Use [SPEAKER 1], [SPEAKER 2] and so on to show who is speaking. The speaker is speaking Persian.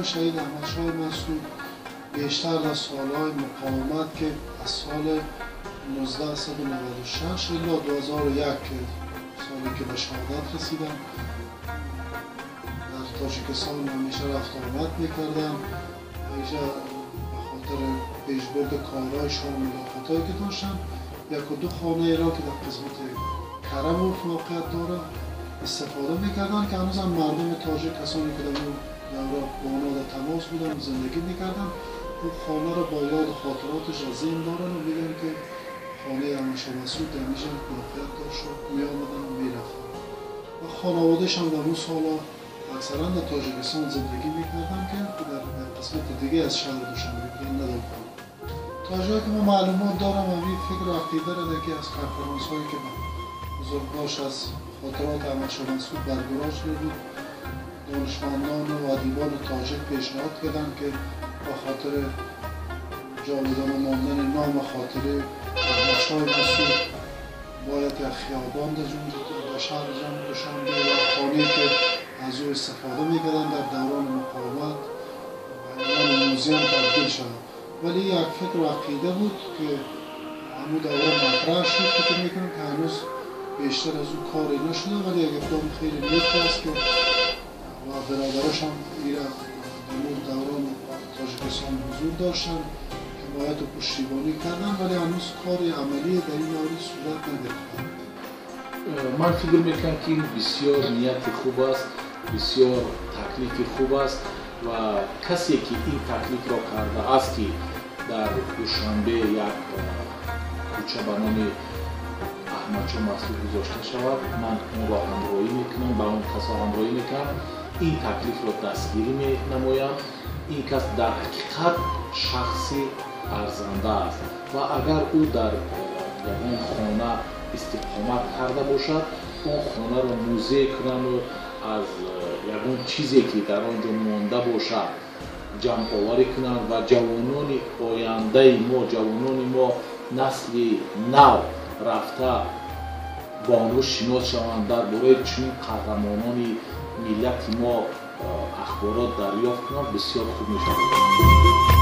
[SPEAKER 1] انقلاب شهید احمدشاه مسعود بیشتر در سالهای مقاومت که از سال 1996 الی 2001 سالی که به شهادت رسیدن در تاجیکستان همیشه رفت آمد میکردن. اینجا به خاطر پیشبرد کارهایشان و ملاقاتهایی که داشتن، یک و دو خانه را که در قسمت کرم واقعیت داره استفاده میکردن که هنوز هم مردم تاجیک کسانی که در اون دوره با آنها در تماس بودن و زندگی میکردن اون خانه را با یاد خاطراتش از ذهن دارن و میگن که خانه احمدشاه مسعود در اینجا واقعیت داشت و میآمدن و میرفتن و خانواده‌اش هم در اون سالا اکثرا در تاجیکستان زندگی میکردن که در قسمت دیگه از شهر دوشنبه بودن ندارن. تا جایی که ما معلومات دارم و این فکر و عقیده را در یکی از کنفرانس‌هایی که بزرگداشت از خاطرات احمدشاه مسعود برگزار شده بود، دانشمندان و ادیبان تاجیک پیشنهاد کردند که با خاطر جاودانه ماندن نام خاطره احمدشاه مسعود باید یک خیابان در شهر دوشنبه و خانه‌ای که از او استفاده می‌کردند در دوران مقاومت و عنوان موزیم تبدیل شد. ولی یک فکر و عقیده بود که همون دوره مطرح شد فکر می‌کنم که هنوز بیشتر از اون کاری نشده، ولی یک اقدام خیلی نیک است که و برادرش هم در اون دوران تاجیکستان حضور داشتن حمایت و پشتیبانی کردن، ولی هنوز کاری عملی در این مورد صورت نگرفته.
[SPEAKER 2] من فکر میکنم که این بسیار نیت خوب است، بسیار تکلیف خوب است و کسی که این تکلیف را کرده است که در دوشنبه یک کوچه به نام احمدشاه مسعود گذاشته شود، من اون را همراهی میکنم، با اون کس همراهی میکنم، این تکلیف را دستگیری نمایم. این کس در حقیقت شخصی ارزنده است و اگر او در اون خانه استقامت کرده باشد، اون خانه را موزه کنند و از اون چیزی که در آنجا مانده باشد جمع آوری کنند و جوانان آینده ما، جوانان ما نسل نو رفته با آنها شناس شوند، درباره چنین قهرمانان ملت ما اخبارات دریافت کنند، بسیار خوب می‌شود.